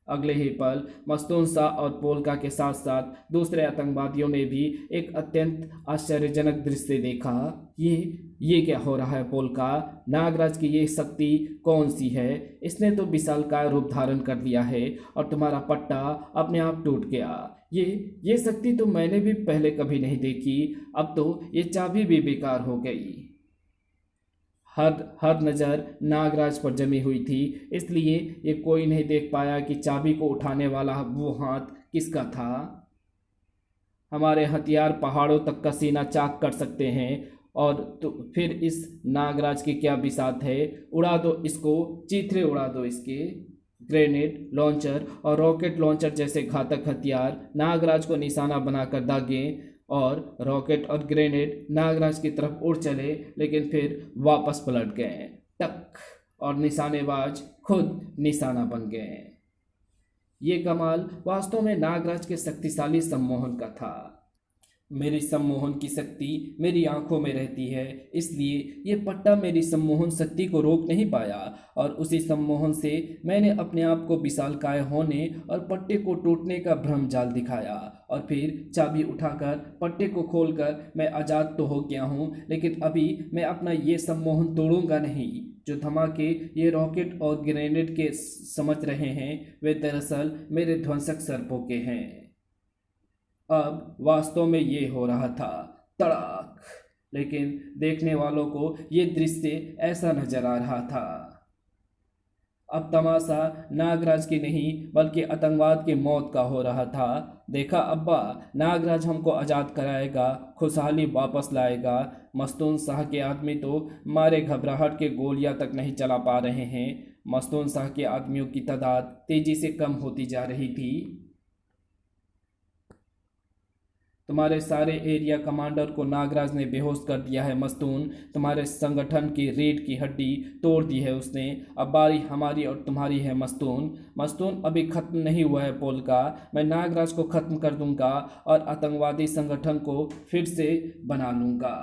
अगले ही पल मस्तून शाह और पोलका के साथ साथ दूसरे आतंकवादियों ने भी एक अत्यंत आश्चर्यजनक दृश्य देखा। ये क्या हो रहा है पोलका? नागराज की ये शक्ति कौन सी है? इसने तो विशालकाय रूप धारण कर लिया है और तुम्हारा पट्टा अपने आप टूट गया। ये शक्ति तो मैंने भी पहले कभी नहीं देखी। अब तो ये चाबी भी बेकार हो गई। हर नज़र नागराज पर जमी हुई थी, इसलिए ये कोई नहीं देख पाया कि चाबी को उठाने वाला वो हाथ किसका था। हमारे हथियार पहाड़ों तक का सीना चाक कर सकते हैं, और तो फिर इस नागराज की क्या बिसात है। उड़ा दो इसको, चीथड़े उड़ा दो इसके। ग्रेनेड लॉन्चर और रॉकेट लॉन्चर जैसे घातक हथियार नागराज को निशाना बनाकर दागे, और रॉकेट और ग्रेनेड नागराज की तरफ उड़ चले, लेकिन फिर वापस पलट गए। टक, और निशानेबाज खुद निशाना बन गए। ये कमाल वास्तव में नागराज के शक्तिशाली सम्मोहन का था। मेरी सम्मोहन की शक्ति मेरी आंखों में रहती है, इसलिए ये पट्टा मेरी सम्मोहन शक्ति को रोक नहीं पाया और उसी सम्मोहन से मैंने अपने आप को विशालकाय होने और पट्टे को टूटने का भ्रम जाल दिखाया और फिर चाबी उठाकर पट्टे को खोलकर मैं आज़ाद तो हो गया हूँ, लेकिन अभी मैं अपना ये सम्मोहन तोड़ूंगा नहीं। जो धमाके ये रॉकेट और ग्रेनेड के समझ रहे हैं वे दरअसल मेरे ध्वंसक सर्पों के हैं। अब वास्तव में ये हो रहा था, तड़ाक, लेकिन देखने वालों को ये दृश्य ऐसा नजर आ रहा था। अब तमाशा नागराज की नहीं बल्कि आतंकवाद की मौत का हो रहा था। देखा अब्बा, नागराज हमको आज़ाद कराएगा, खुशहाली वापस लाएगा। मस्तून शाह के आदमी तो मारे घबराहट के गोलियां तक नहीं चला पा रहे हैं। मस्तून शाह के आदमियों की तादाद तेजी से कम होती जा रही थी। तुम्हारे सारे एरिया कमांडर को नागराज ने बेहोश कर दिया है मस्तून। तुम्हारे संगठन की रीढ़ की हड्डी तोड़ दी है उसने। अब बारी हमारी और तुम्हारी है मस्तून। मस्तून अभी खत्म नहीं हुआ है पोलका। मैं नागराज को खत्म कर दूंगा और आतंकवादी संगठन को फिर से बना लूंगा।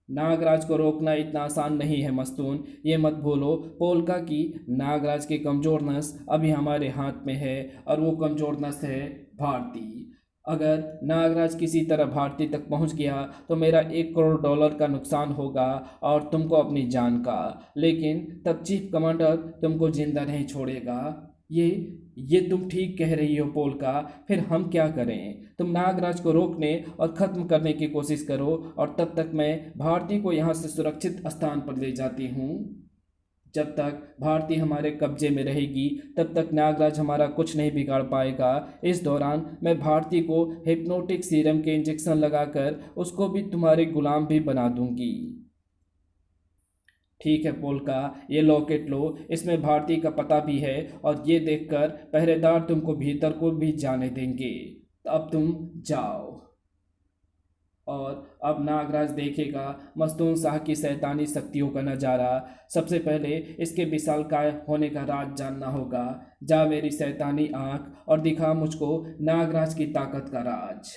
नागराज को रोकना इतना आसान नहीं है मस्तून, ये मत भूलो पोलका की नागराज की कमजोर नस अभी हमारे हाथ में है और वो कमजोर नस है भारती। अगर नागराज किसी तरह भारती तक पहुंच गया तो मेरा $1 करोड़ का नुकसान होगा और तुमको अपनी जान का, लेकिन तब चीफ कमांडर तुमको जिंदा नहीं छोड़ेगा। ये तुम ठीक कह रही हो पोलका, फिर हम क्या करें? तुम नागराज को रोकने और ख़त्म करने की कोशिश करो और तब तक मैं भारती को यहाँ से सुरक्षित स्थान पर ले जाती हूँ। जब तक भारती हमारे कब्जे में रहेगी तब तक नागराज हमारा कुछ नहीं बिगाड़ पाएगा। इस दौरान मैं भारती को हिप्नोटिक सीरम के इंजेक्शन लगाकर उसको भी तुम्हारे गुलाम भी बना दूंगी। ठीक है पोलका, ये लॉकेट लो, इसमें भारती का पता भी है और ये देखकर पहरेदार तुमको भीतर को भी जाने देंगे। अब तुम जाओ। और अब नागराज देखेगा मस्तून शाह की शैतानी शक्तियों का नज़ारा। सबसे पहले इसके विशालकाय होने का राज जानना होगा। जा मेरी शैतानी आँख और दिखा मुझको नागराज की ताकत का राज।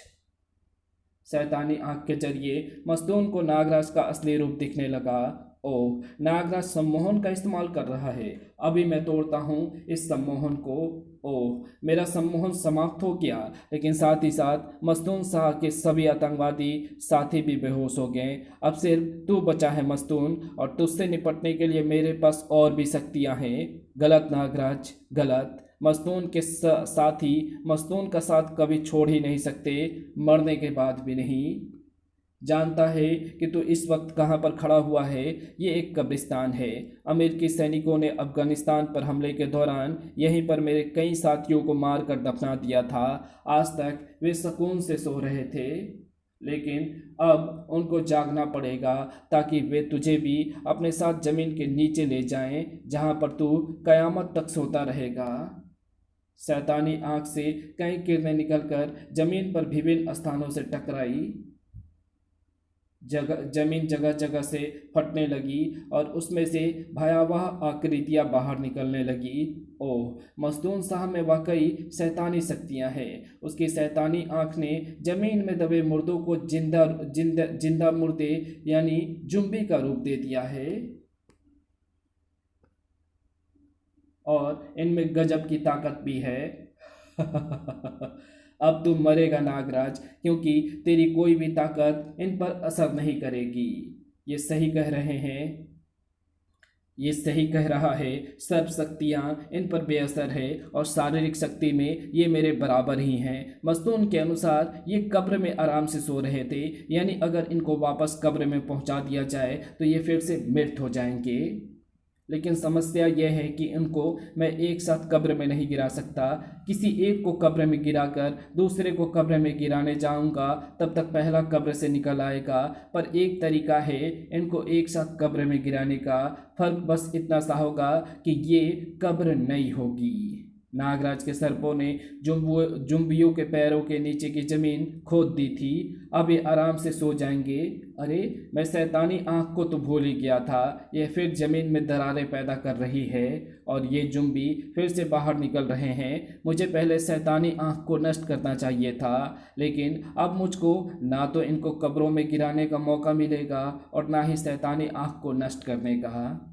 शैतानी आँख के जरिए मस्तून को नागराज का असली रूप दिखने लगा। ओह, नागराज सम्मोहन का इस्तेमाल कर रहा है। अभी मैं तोड़ता हूँ इस सम्मोहन को। ओह, मेरा सम्मोहन समाप्त हो गया, लेकिन साथ ही साथ मस्तून शाह के सभी आतंकवादी साथी भी बेहोश हो गए। अब सिर्फ तू बचा है मस्तून, और तुझसे निपटने के लिए मेरे पास और भी शक्तियाँ हैं। गलत नागराज, गलत। मस्तून के साथी मस्तून का साथ कभी छोड़ ही नहीं सकते, मरने के बाद भी नहीं। जानता है कि तू इस वक्त कहाँ पर खड़ा हुआ है? ये एक कब्रिस्तान है। अमेरिकी सैनिकों ने अफगानिस्तान पर हमले के दौरान यहीं पर मेरे कई साथियों को मार कर दफना दिया था। आज तक वे सुकून से सो रहे थे, लेकिन अब उनको जागना पड़ेगा ताकि वे तुझे भी अपने साथ ज़मीन के नीचे ले जाएं, जहाँ पर तू क़यामत तक सोता रहेगा। शैतानी आँख से कई किरणें निकलकर ज़मीन पर विभिन्न स्थानों से टकराई। जमीन जगह जगह से फटने लगी और उसमें से भयावह आकृतियां बाहर निकलने लगी। ओह, मस्तून शाह में वाकई शैतानी शक्तियां हैं। उसकी शैतानी आँख ने जमीन में दबे मुर्दों को जिंदा जिंदा जिंदा मुर्दे यानी जुम्बी का रूप दे दिया है और इनमें गजब की ताकत भी है। अब तू मरेगा नागराज, क्योंकि तेरी कोई भी ताकत इन पर असर नहीं करेगी। ये सही कह रहे हैं, ये सही कह रहा है। सर्व शक्तियाँ इन पर बेअसर है और शारीरिक शक्ति में ये मेरे बराबर ही हैं। मस्तून के अनुसार ये कब्र में आराम से सो रहे थे, यानी अगर इनको वापस कब्र में पहुंचा दिया जाए तो ये फिर से मृत हो जाएंगे। लेकिन समस्या यह है कि इनको मैं एक साथ कब्र में नहीं गिरा सकता। किसी एक को कब्र में गिराकर दूसरे को कब्र में गिराने जाऊंगा, तब तक पहला कब्र से निकल आएगा। पर एक तरीका है इनको एक साथ कब्र में गिराने का। फर्क बस इतना सा होगा कि ये कब्र नहीं होगी। नागराज के सर्पों ने जुम्बियों के पैरों के नीचे की जमीन खोद दी थी। अब ये आराम से सो जाएंगे। अरे, मैं शैतानी आँख को तो भूल ही गया था। ये फिर जमीन में दरारें पैदा कर रही है और ये जुम्बी फिर से बाहर निकल रहे हैं। मुझे पहले शैतानी आँख को नष्ट करना चाहिए था, लेकिन अब मुझको ना तो इनको कब्रों में गिराने का मौका मिलेगा और ना ही शैतानी आँख को नष्ट करने का।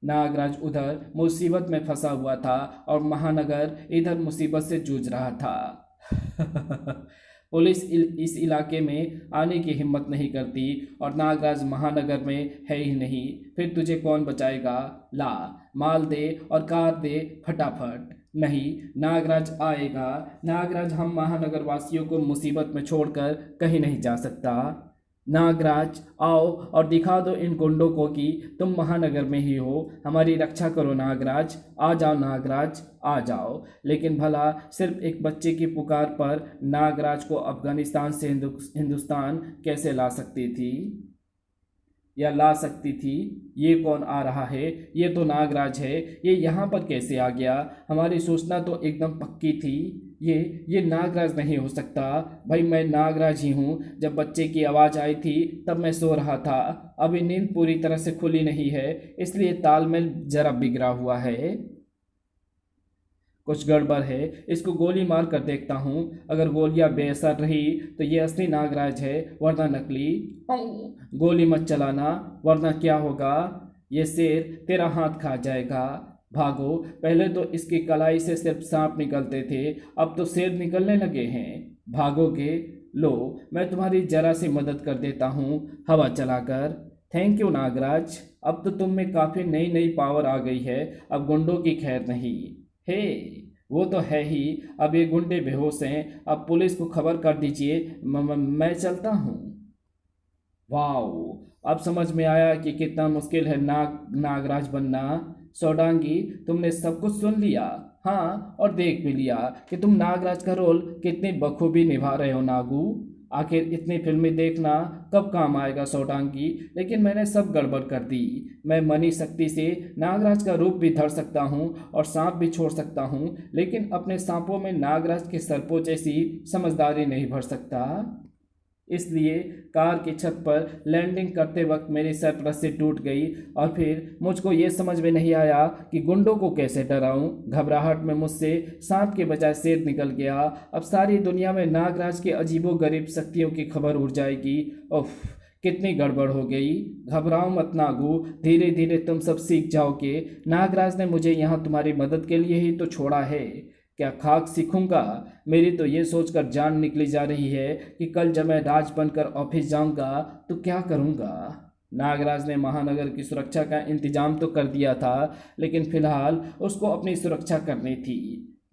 नागराज उधर मुसीबत में फंसा हुआ था और महानगर इधर मुसीबत से जूझ रहा था। पुलिस इस इलाके में आने की हिम्मत नहीं करती और नागराज महानगर में है ही नहीं। फिर तुझे कौन बचाएगा? ला, माल दे और कार दे फटाफट। नहीं, नागराज आएगा। नागराज हम महानगर वासियों को मुसीबत में छोड़कर कहीं नहीं जा सकता। नागराज आओ और दिखा दो इन गुंडों को कि तुम महानगर में ही हो। हमारी रक्षा करो नागराज, आ जाओ नागराज, आ जाओ। लेकिन भला सिर्फ एक बच्चे की पुकार पर नागराज को अफगानिस्तान से हिंदुस्तान कैसे ला सकती थी या ला सकती थी? ये कौन आ रहा है? ये तो नागराज है। ये यहाँ पर कैसे आ गया? हमारी सूचना तो एकदम पक्की थी। ये नागराज नहीं हो सकता। भाई, मैं नागराज ही हूँ। जब बच्चे की आवाज़ आई थी तब मैं सो रहा था। अभी नींद पूरी तरह से खुली नहीं है, इसलिए तालमेल जरा बिगड़ा हुआ है। कुछ गड़बड़ है। इसको गोली मार कर देखता हूँ। अगर गोलियां बेअसर रही तो ये असली नागराज है, वरना नकली। गोली मत चलाना, वरना क्या होगा? ये शेर तेरा हाथ खा जाएगा। भागो। पहले तो इसकी कलाई से सिर्फ सांप निकलते थे, अब तो शेर निकलने लगे हैं। भागोगे? लो, मैं तुम्हारी जरा सी मदद कर देता हूँ हवा चलाकर। Thank you Nagraj. अब तो तुम में काफ़ी नई नई पावर आ गई है। अब गुंडों की खैर नहीं। हे, वो तो है ही। अब ये गुंडे बेहोश हैं। अब पुलिस को खबर कर दीजिए। मैं चलता हूँ। वाह, अब समझ में आया कि कितना मुश्किल है नागराज बनना। सौडांगी, तुमने सब कुछ सुन लिया। हाँ, और देख भी लिया कि तुम नागराज का रोल कितनी बखूबी निभा रहे हो नागू। आखिर इतनी फिल्में देखना कब काम आएगा सौडांगी? लेकिन मैंने सब गड़बड़ कर दी। मैं मनी शक्ति से नागराज का रूप भी धर सकता हूँ और सांप भी छोड़ सकता हूँ, लेकिन अपने सांपों में नागराज के सर्पों जैसी समझदारी नहीं भर सकता। इसलिए कार की छत पर लैंडिंग करते वक्त मेरी सरपरस्ती टूट गई और फिर मुझको ये समझ में नहीं आया कि गुंडों को कैसे डराऊं। घबराहट में मुझसे सांप के बजाय शेर निकल गया। अब सारी दुनिया में नागराज के अजीबोगरीब शक्तियों की खबर उड़ जाएगी। उफ, कितनी गड़बड़ हो गई। घबराओ मत नागू, धीरे धीरे तुम सब सीख जाओगे। नागराज ने मुझे यहाँ तुम्हारी मदद के लिए ही तो छोड़ा है। क्या खाक सीखूंगा? मेरी तो ये सोचकर जान निकली जा रही है कि कल जब मैं राज बनकर ऑफिस जाऊंगा तो क्या करूंगा। नागराज ने महानगर की सुरक्षा का इंतजाम तो कर दिया था, लेकिन फिलहाल उसको अपनी सुरक्षा करनी थी।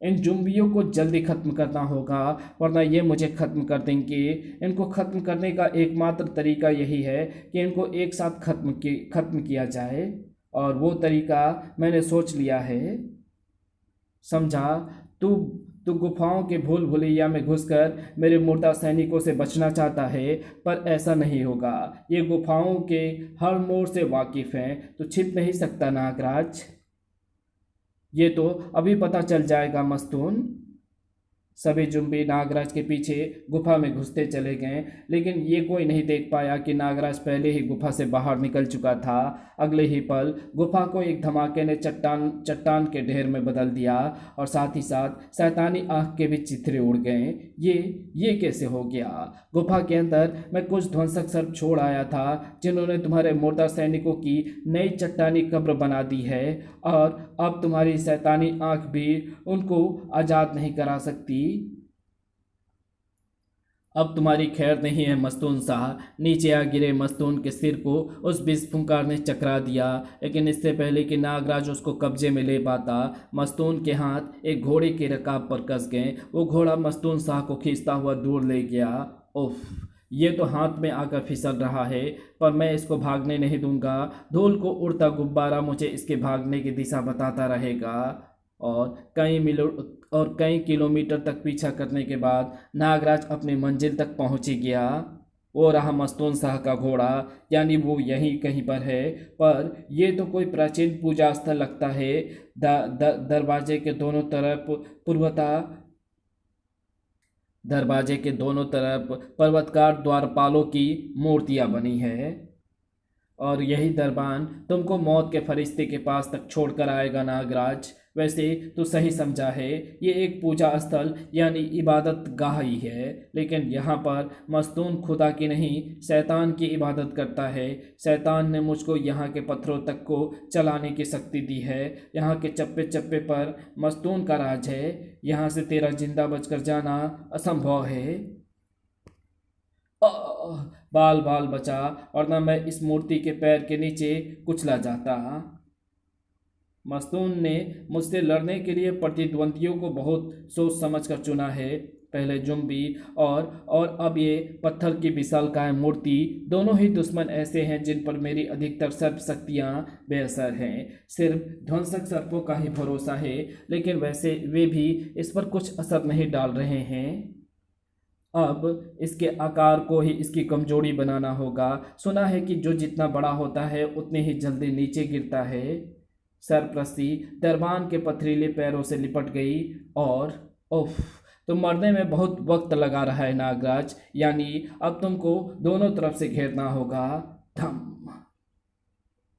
इन जुम्बियों को जल्दी खत्म करना होगा, वरना ये मुझे खत्म कर देंगे। इनको खत्म करने का एकमात्र तरीका यही है कि इनको एक साथ खत्म किया जाए, और वो तरीका मैंने सोच लिया है। समझा? तू गुफाओं के भूल भुलैया में घुसकर मेरे मुर्दा सैनिकों से बचना चाहता है, पर ऐसा नहीं होगा। ये गुफाओं के हर मोड़ से वाकिफ हैं, तो छिप नहीं सकता नागराज। ये तो अभी पता चल जाएगा मस्तून। सभी जुम्बी नागराज के पीछे गुफा में घुसते चले गए, लेकिन ये कोई नहीं देख पाया कि नागराज पहले ही गुफा से बाहर निकल चुका था। अगले ही पल गुफा को एक धमाके ने चट्टान के ढेर में बदल दिया और साथ ही साथ शैतानी आँख के भी चिथड़े उड़ गए। ये कैसे हो गया? गुफा के अंदर मैं कुछ ध्वंसक सर्प छोड़ आया था, जिन्होंने तुम्हारे मुर्दा सैनिकों की नई चट्टानी कब्र बना दी है, और अब तुम्हारी शैतानी आँख भी उनको आज़ाद नहीं करा सकती। अब तुम्हारी खैर नहीं है मस्तून शाह। नीचे आ गिरे मस्तून के सिर को उस विस्फुंकार ने चकरा दिया, लेकिन इससे पहले कि नागराज उसको कब्जे में ले पाता, मस्तून के हाथ एक घोड़े के रकाब पर कस गए। वो घोड़ा मस्तून शाह को खींचता हुआ दूर ले गया। उफ, ये तो हाथ में आकर फिसल रहा है, पर मैं इसको भागने नहीं दूंगा। धूल को उड़ता गुब्बारा मुझे इसके भागने की दिशा बताता रहेगा। और कई किलोमीटर तक पीछा करने के बाद नागराज अपनी मंजिल तक पहुंच ही गया। वो रहा मस्तून शाह का घोड़ा, यानी वो यहीं कहीं पर है। पर ये तो कोई प्राचीन पूजा स्थल लगता है। दरवाजे के दोनों तरफ पूर्वता दरवाजे के दोनों तरफ पर्वतकार द्वारपालों की मूर्तियां बनी है, और यही दरबान तुमको मौत के फरिश्ते के पास तक छोड़कर आएगा नागराज। वैसे तो सही समझा है, ये एक पूजा स्थल यानी इबादत गाह ही है, लेकिन यहाँ पर मस्तून खुदा की नहीं शैतान की इबादत करता है। शैतान ने मुझको यहाँ के पत्थरों तक को चलाने की शक्ति दी है। यहाँ के चप्पे चप्पे पर मस्तून का राज है। यहाँ से तेरा जिंदा बचकर जाना असंभव है। बाल बाल बचा, और न मैं इस मूर्ति के पैर के नीचे कुचला जाता। मस्तून ने मुझसे लड़ने के लिए प्रतिद्वंदियों को बहुत सोच समझ कर चुना है। पहले जुम्बी और अब ये पत्थर की विशालकाय मूर्ति, दोनों ही दुश्मन ऐसे हैं जिन पर मेरी अधिकतर सर्प शक्तियाँ बेअसर हैं। सिर्फ ध्वंसक सर्पों का ही भरोसा है, लेकिन वैसे वे भी इस पर कुछ असर नहीं डाल रहे हैं। अब इसके आकार को ही इसकी कमजोरी बनाना होगा। सुना है कि जो जितना बड़ा होता है उतने ही जल्दी नीचे गिरता है। सरप्रस्ती दरबान के पथरीले पैरों से लिपट गई, और उफ, तो मरने में बहुत वक्त लगा रहा है नागराज, यानी अब तुमको दोनों तरफ से घेरना होगा। धम,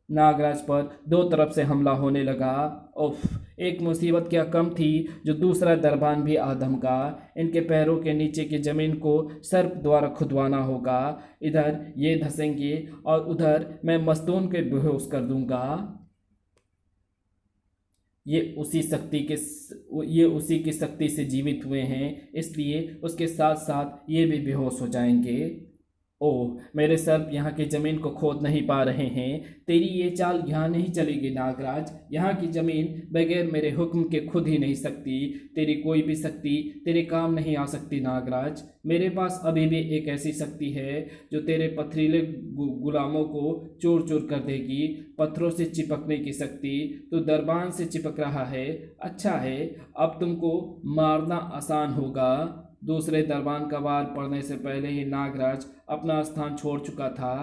नागराज पर दो तरफ से हमला होने लगा। उफ, एक मुसीबत क्या कम थी जो दूसरा दरबान भी आदम का। इनके पैरों के नीचे की जमीन को सर्प द्वारा खुदवाना होगा। इधर ये धंसेंगे और उधर मैं मस्तून के बेहोश कर दूंगा। ये उसी की शक्ति से जीवित हुए हैं, इसलिए उसके साथ साथ ये भी बेहोश हो जाएंगे। ओह, मेरे सर्प यहाँ की जमीन को खोद नहीं पा रहे हैं। तेरी ये चाल यहाँ नहीं चलेगी नागराज। यहाँ की जमीन बगैर मेरे हुक्म के खुद ही नहीं सकती। तेरी कोई भी शक्ति तेरे काम नहीं आ सकती नागराज। मेरे पास अभी भी एक ऐसी शक्ति है जो तेरे पथरीले गुलामों को चूर चूर कर देगी। पत्थरों से चिपकने की शक्ति। तो दरबान से चिपक रहा है, अच्छा है, अब तुमको मारना आसान होगा। दूसरे दरबान का वार पड़ने से पहले ही नागराज अपना स्थान छोड़ चुका था।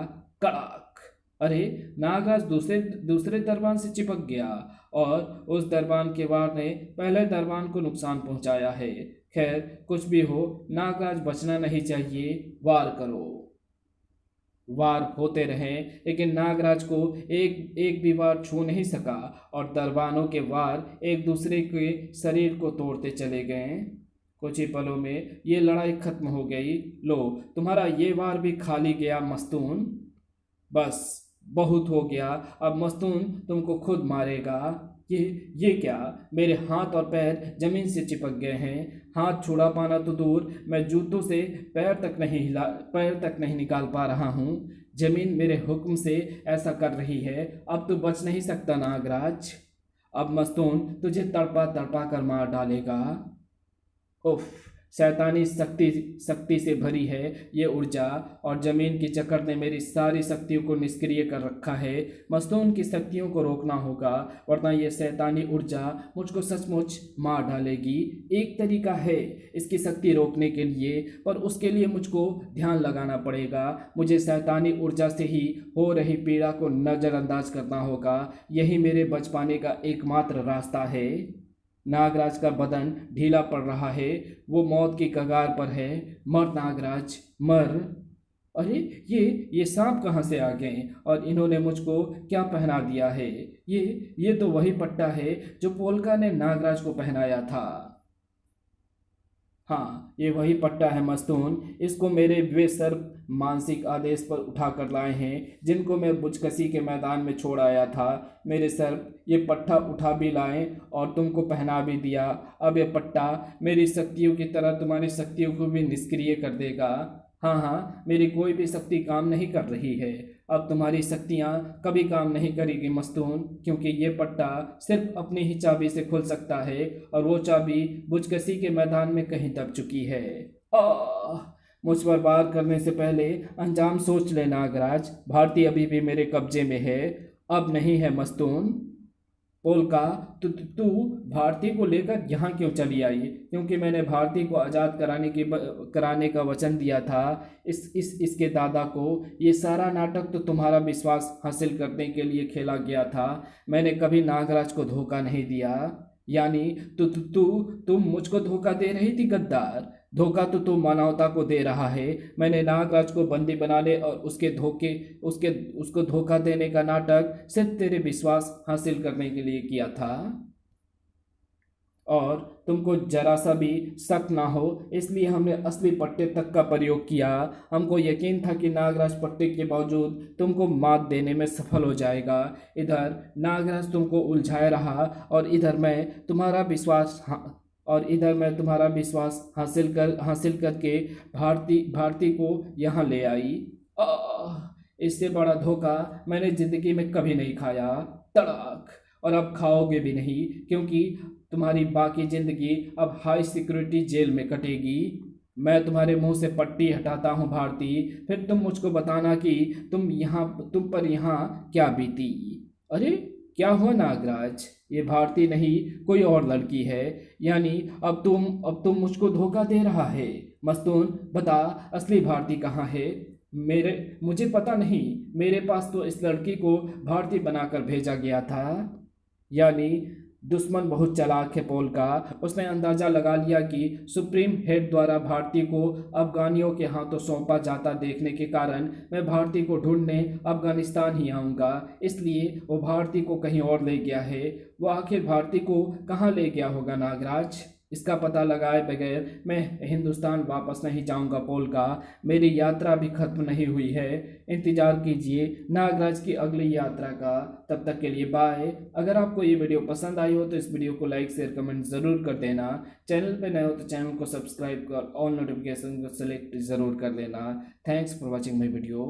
कड़ाक! अरे, नागराज दूसरे दरबान से चिपक गया, और उस दरबान के वार ने पहले दरबान को नुकसान पहुंचाया है। खैर, कुछ भी हो, नागराज बचना नहीं चाहिए। वार करो। वार होते रहे, लेकिन नागराज को एक भी वार छू नहीं सका, और दरबानों के वार एक दूसरे के शरीर को तोड़ते चले गए। कुछ ही पलों में ये लड़ाई खत्म हो गई। लो, तुम्हारा ये वार भी खाली गया मस्तून। बस, बहुत हो गया। अब मस्तून तुमको खुद मारेगा। ये क्या? मेरे हाथ और पैर जमीन से चिपक गए हैं। हाथ छुड़ा पाना तो दूर, मैं जूतों से पैर तक नहीं निकाल पा रहा हूँ। जमीन मेरे हुक्म से ऐसा कर रही है। अब तो बच नहीं सकता नागराज। अब मस्तून तुझे तड़पा तड़पा कर मार डालेगा। उफ, शैतानी शक्ति से भरी है ये ऊर्जा, और जमीन की जकड़ ने मेरी सारी शक्तियों को निष्क्रिय कर रखा है। मस्तून की शक्तियों को रोकना होगा, वरना ये शैतानी ऊर्जा मुझको सचमुच मार डालेगी। एक तरीका है इसकी शक्ति रोकने के लिए, पर उसके लिए मुझको ध्यान लगाना पड़ेगा। मुझे शैतानी ऊर्जा से ही हो रही पीड़ा को नज़रअंदाज करना होगा। यही मेरे बच पाने का एकमात्र रास्ता है। नागराज का बदन ढीला पड़ रहा है, वो मौत की कगार पर है। मर नागराज, मर। अरे, ये सांप कहाँ से आ गए, और इन्होंने मुझको क्या पहना दिया है? ये तो वही पट्टा है जो पोलका ने नागराज को पहनाया था। हाँ, ये वही पट्टा है मस्तून। इसको मेरे वे सर्प मानसिक आदेश पर उठा कर लाए हैं, जिनको मैं बुचकसी के मैदान में छोड़ आया था। मेरे सर्प ये पट्टा उठा भी लाए और तुमको पहना भी दिया। अब ये पट्टा मेरी शक्तियों की तरह तुम्हारी शक्तियों को भी निष्क्रिय कर देगा। हाँ, मेरी कोई भी शक्ति काम नहीं कर रही है। अब तुम्हारी शक्तियाँ कभी काम नहीं करेगी मस्तून, क्योंकि ये पट्टा सिर्फ अपनी ही चाबी से खुल सकता है, और वो चाबी बुचकसी के मैदान में कहीं दब चुकी है। मुझ पर वार करने से पहले अंजाम सोच लेना नागराज। भारती अभी भी मेरे कब्जे में है, अब नहीं है मस्तून। पोल्का, तू भारती को लेकर यहाँ क्यों चली आई? क्योंकि मैंने भारती को आज़ाद कराने का वचन दिया था इसके दादा को। ये सारा नाटक तो तुम्हारा विश्वास हासिल करने के लिए खेला गया था। मैंने कभी नागराज को धोखा नहीं दिया। यानी तुम मुझको धोखा दे रही थी गद्दार। धोखा तो तू मानवता को दे रहा है। मैंने नागराज को बंदी बनाने और उसको धोखा देने का नाटक सिर्फ तेरे विश्वास हासिल करने के लिए किया था, और तुमको जरा सा भी शक ना हो इसलिए हमने असली पट्टे तक का प्रयोग किया। हमको यकीन था कि नागराज पट्टे के बावजूद तुमको मात देने में सफल हो जाएगा। इधर नागराज तुमको उलझाए रहा और इधर मैं तुम्हारा विश्वास हासिल करके भारती को यहाँ ले आई। इससे बड़ा धोखा मैंने जिंदगी में कभी नहीं खाया। तड़ाक। और अब खाओगे भी नहीं, क्योंकि तुम्हारी बाकी जिंदगी अब हाई सिक्योरिटी जेल में कटेगी। मैं तुम्हारे मुंह से पट्टी हटाता हूँ भारती, फिर तुम मुझको बताना कि तुम पर यहाँ क्या बीती। अरे क्या हुआ नागराज? ये भारती नहीं कोई और लड़की है। यानी अब तुम मुझको धोखा दे रहा है। मस्तून, बता असली भारती कहाँ है? मुझे पता नहीं। मेरे पास तो इस लड़की को भारती बनाकर भेजा गया था। यानी दुश्मन बहुत चालाक है पोल्का। उसने अंदाजा लगा लिया कि सुप्रीम हेड द्वारा भारती को अफगानियों के हाथों सौंपा जाता देखने के कारण मैं भारती को ढूंढने अफगानिस्तान ही आऊँगा। इसलिए वो भारती को कहीं और ले गया है। वो आखिर भारती को कहाँ ले गया होगा नागराज? इसका पता लगाए बगैर मैं हिंदुस्तान वापस नहीं जाऊंगा पोल्का। मेरी यात्रा भी खत्म नहीं हुई है। इंतजार कीजिए नागराज की अगली यात्रा का। तब तक के लिए बाय। अगर आपको ये वीडियो पसंद आई हो तो इस वीडियो को लाइक शेयर कमेंट ज़रूर कर देना। चैनल पे नए हो तो चैनल को सब्सक्राइब कर ऑल नोटिफिकेशन को सेलेक्ट ज़रूर कर लेना। Thanks for watching my video.